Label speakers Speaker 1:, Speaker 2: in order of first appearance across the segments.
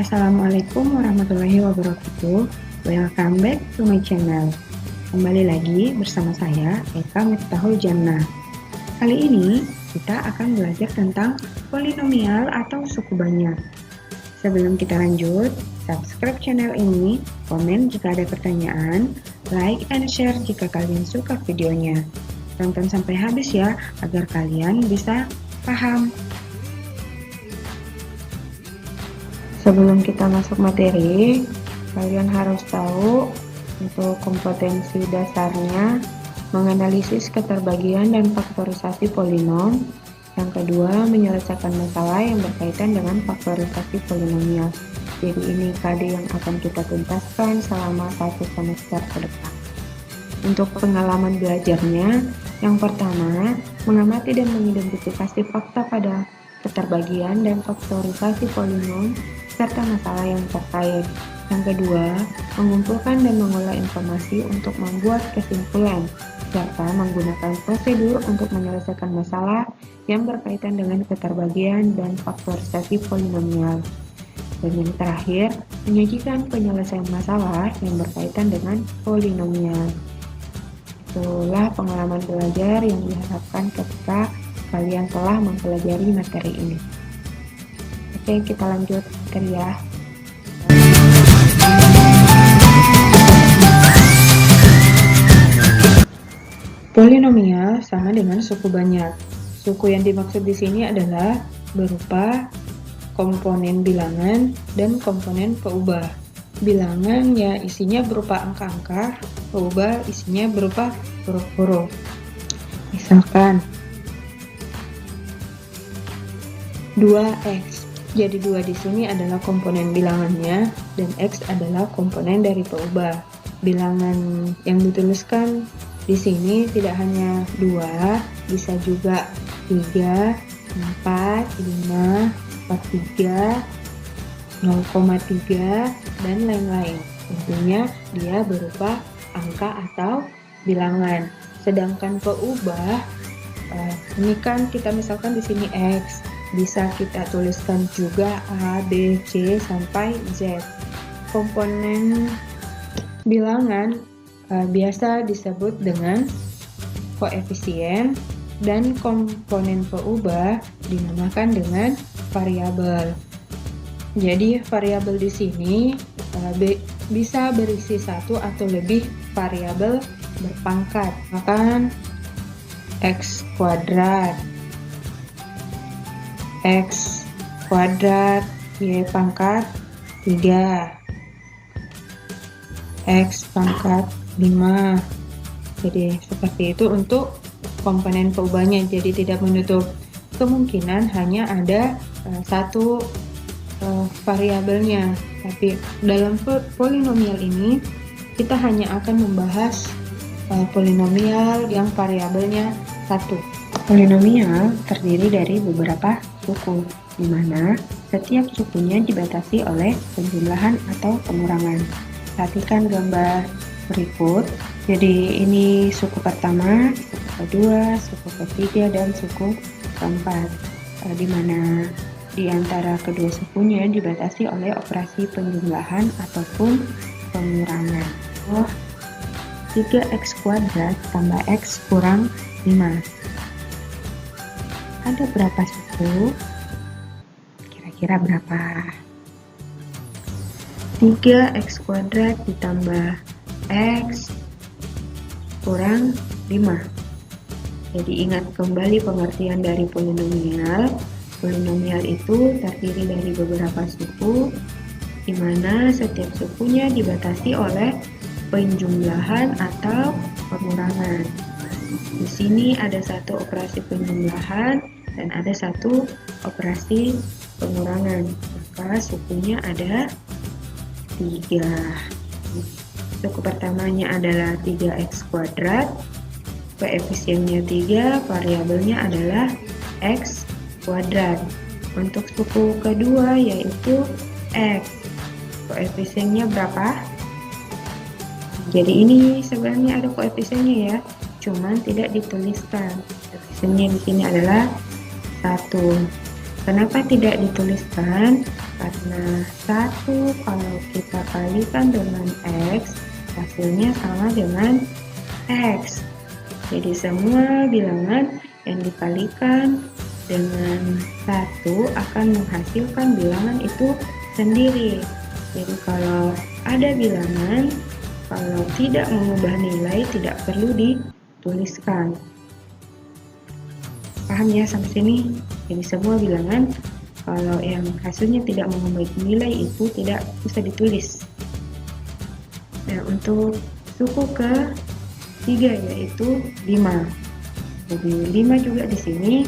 Speaker 1: Assalamualaikum warahmatullahi wabarakatuh. Welcome back to my channel. Kembali lagi bersama saya, Eka Miftahul Jannah. Kali ini kita akan belajar tentang polinomial atau suku banyak. Sebelum kita lanjut, subscribe channel ini, komen jika ada pertanyaan, like and share jika kalian suka videonya. Tonton sampai habis ya, agar kalian bisa paham. Sebelum kita masuk materi, kalian harus tahu untuk kompetensi dasarnya menganalisis keterbagian dan faktorisasi polinom. Yang kedua, menyelesaikan masalah yang berkaitan dengan faktorisasi polinomial. Jadi ini KD yang akan kita tuntaskan selama 1 semester ke depan. Untuk pengalaman belajarnya, yang pertama, mengamati dan mengidentifikasi fakta pada keterbagian dan faktorisasi polinom serta masalah yang terkait. Yang kedua, mengumpulkan dan mengolah informasi untuk membuat kesimpulan, serta menggunakan prosedur untuk menyelesaikan masalah yang berkaitan dengan keterbagian dan faktorisasi polinomial. Dan yang terakhir, menyajikan penyelesaian masalah yang berkaitan dengan polinomial. Itulah pengalaman belajar yang diharapkan ketika kalian telah mempelajari materi ini. Oke, kita lanjut materi ya. Polinomial sama dengan suku banyak. Suku yang dimaksud di sini adalah berupa komponen bilangan dan komponen peubah. Bilangan ya isinya berupa angka-angka, peubah isinya berupa huruf-huruf. Misalkan 2x. Jadi 2 di sini adalah komponen bilangannya dan x adalah komponen dari peubah. Bilangan yang dituliskan di sini tidak hanya 2, bisa juga 3, 4, 5, 43, 0,3 dan lain-lain. Tentunya dia berupa angka atau bilangan. Sedangkan peubah ini kan kita misalkan di sini x, bisa kita tuliskan juga A, B, C sampai Z. Komponen bilangan biasa disebut dengan koefisien dan komponen peubah dinamakan dengan variabel. Jadi variabel di sini bisa berisi satu atau lebih variabel berpangkat. Makan x kuadrat, x kuadrat, y pangkat 3, x pangkat 5. Jadi seperti itu untuk komponen peubahnya. Jadi tidak menutup kemungkinan hanya ada satu variabelnya. Tapi dalam polinomial ini kita hanya akan membahas polinomial yang variabelnya satu. Polinomial terdiri dari beberapa suku, di mana setiap sukunya dibatasi oleh penjumlahan atau pengurangan. Perhatikan gambar berikut. Jadi ini suku pertama, suku kedua, suku ketiga, dan suku keempat. Di mana di antara kedua sukunya dibatasi oleh operasi penjumlahan ataupun pengurangan. 3x kuadrat tambah x kurang 5. Ada berapa suku? Kira-kira berapa? 3x kuadrat ditambah x kurang 5. Jadi ingat kembali pengertian dari polinomial. Polinomial itu terdiri dari beberapa suku, di mana setiap sukunya dibatasi oleh penjumlahan atau pengurangan. Di sini ada satu operasi penjumlahan dan ada satu operasi pengurangan. Maka sukunya ada 3. Suku pertamanya adalah 3x kuadrat, koefisiennya 3, variabelnya adalah x kuadrat. Untuk suku kedua yaitu x, koefisiennya berapa? Jadi ini sebenarnya ada koefisiennya ya, cuman tidak dituliskan. Koefisiennya di sini adalah 1. Kenapa tidak dituliskan? Karena 1 kalau kita kalikan dengan X, hasilnya sama dengan X. Jadi semua bilangan yang dikalikan dengan 1 akan menghasilkan bilangan itu sendiri. Jadi kalau ada bilangan, kalau tidak mengubah nilai tidak perlu dituliskan. Paham ya sampai sini? Jadi semua bilangan kalau yang hasilnya tidak mengubah nilai itu tidak usah ditulis. Nah, untuk suku ke-3 yaitu 5. Jadi 5 juga di sini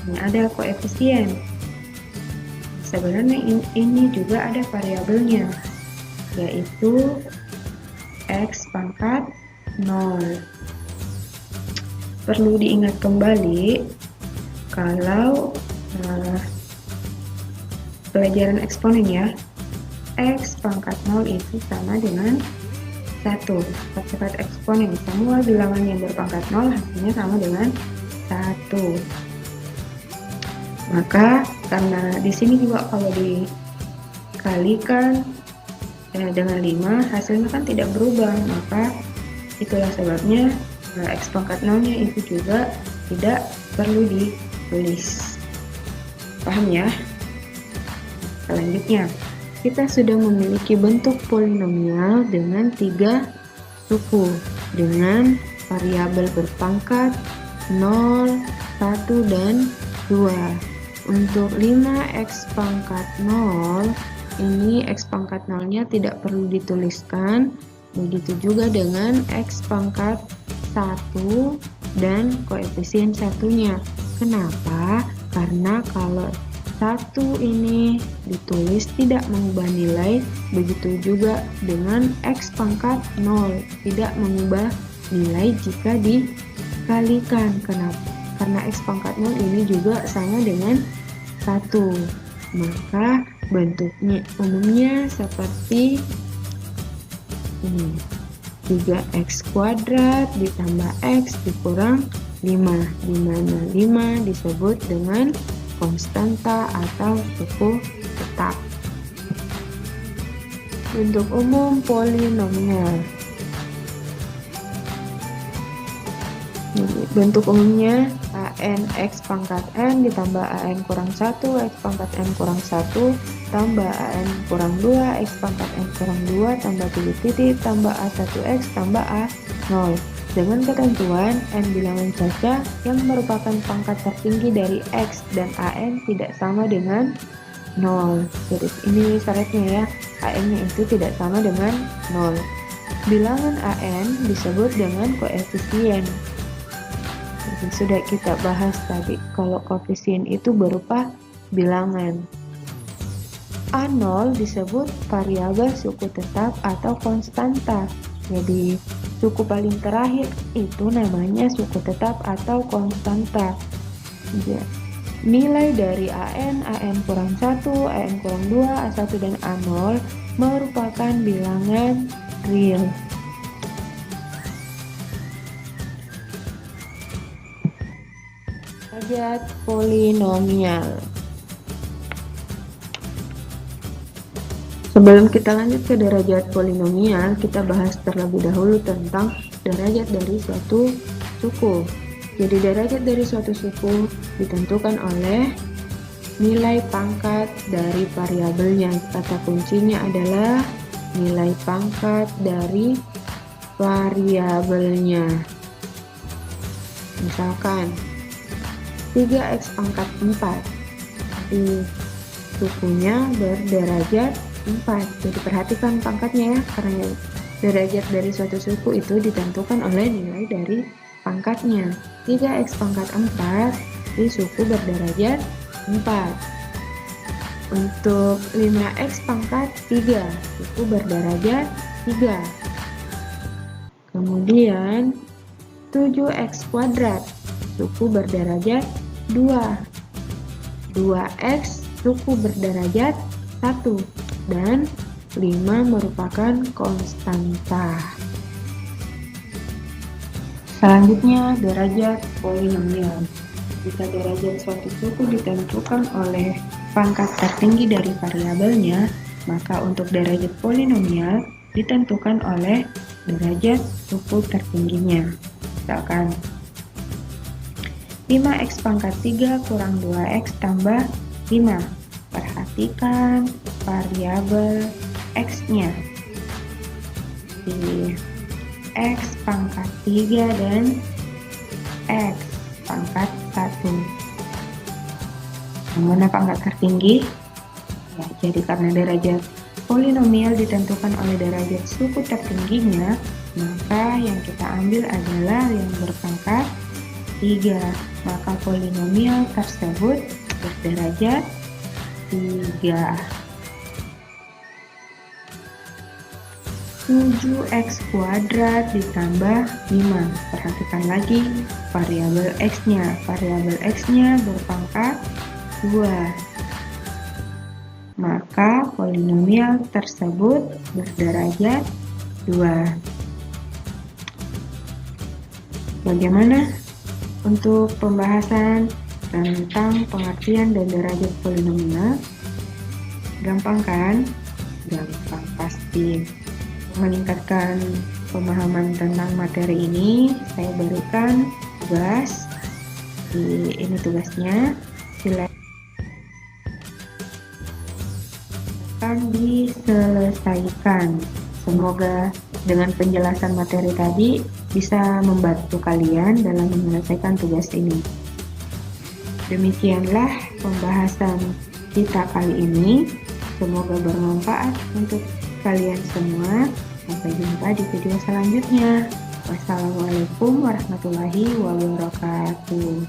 Speaker 1: ini ada koefisien. Sebenarnya ini juga ada variabelnya, yaitu X pangkat 0. Perlu diingat kembali kalau pelajaran eksponen ya, X pangkat 0 itu sama dengan 1. Sifat eksponen, semua bilangan yang berpangkat 0 hasilnya sama dengan 1. Maka karena di sini juga kalau dikalikan dengan 5 hasilnya kan tidak berubah, maka itulah sebabnya X pangkat 0 nya itu juga tidak perlu ditulis. Paham ya? Selanjutnya, kita sudah memiliki bentuk polinomial dengan 3 suku dengan variabel berpangkat 0, 1, dan 2. Untuk 5x pangkat 0, ini x pangkat 0-nya tidak perlu dituliskan. Begitu juga dengan x pangkat 1 dan koefisien satunya. Kenapa? Karena kalau 1 ini ditulis tidak mengubah nilai, begitu juga dengan x pangkat 0 tidak mengubah nilai jika dikalikan. Kenapa? Karena x pangkat 0 ini juga sama dengan 1. Maka bentuknya umumnya seperti ini. 3x kuadrat ditambah x dikurang 5, di mana 5 disebut dengan konstanta atau suku tetap. Bentuk umum polinomial. Bentuk umumnya an x pangkat n ditambah an kurang 1 x pangkat n kurang 1 tambah an kurang 2 x pangkat n kurang 2 tambah 7 titik tambah a1x tambah a0 dengan ketentuan n bilangan saja yang merupakan pangkat tertinggi dari x dan an tidak sama dengan 0. Jadi ini syaratnya ya, an-nya itu tidak sama dengan 0. Bilangan an disebut dengan koefisien. Jadi sudah kita bahas tadi, kalau koefisien itu berupa bilangan. A0 disebut variabel suku tetap atau konstanta. Jadi suku paling terakhir itu namanya suku tetap atau konstanta. Nilai dari an kurang 1, an kurang 2, a1 dan a0 merupakan bilangan real. Derajat polinomial. Sebelum kita lanjut ke derajat polinomial, kita bahas terlebih dahulu tentang derajat dari suatu suku. Jadi derajat dari suatu suku ditentukan oleh nilai pangkat dari variabelnya. Kata kuncinya adalah nilai pangkat dari variabelnya. Misalkan 3x pangkat 4, di sukunya berderajat 4. Jadi perhatikan pangkatnya ya, karena derajat dari suatu suku itu ditentukan oleh nilai dari pangkatnya. 3x pangkat 4 di suku berderajat 4. Untuk 5x pangkat 3, suku berderajat 3. Kemudian 7x kuadrat, suku berderajat 2. 2x suku berderajat 1 dan 5 merupakan konstanta. Selanjutnya derajat polinomial. Jika derajat suatu suku ditentukan oleh pangkat tertinggi dari variabelnya, maka untuk derajat polinomial ditentukan oleh derajat suku tertingginya. Misalkan 5x pangkat 3 kurang 2x tambah 5. Perhatikan variabel x-nya. Di x pangkat 3 dan x pangkat 1. Yang mana pangkat tertinggi? Ya, jadi karena derajat polinomial ditentukan oleh derajat suku tertingginya, maka yang kita ambil adalah yang berpangkat 3. Maka polinomial tersebut berderajat 3. 7x kuadrat ditambah 5. Perhatikan lagi variabel x-nya. Variabel x-nya berpangkat 2. Maka polinomial tersebut berderajat 2. Bagaimana untuk pembahasan tentang pengertian dan derajat polinomial? Gampang kan? Gampang pasti. Meningkatkan pemahaman tentang materi ini, saya berikan tugas. Ini tugasnya, silakan diselesaikan. Semoga dengan penjelasan materi tadi bisa membantu kalian dalam menyelesaikan tugas ini. Demikianlah pembahasan kita kali ini. Semoga bermanfaat untuk kalian semua. Sampai jumpa di video selanjutnya. Wassalamualaikum warahmatullahi wabarakatuh.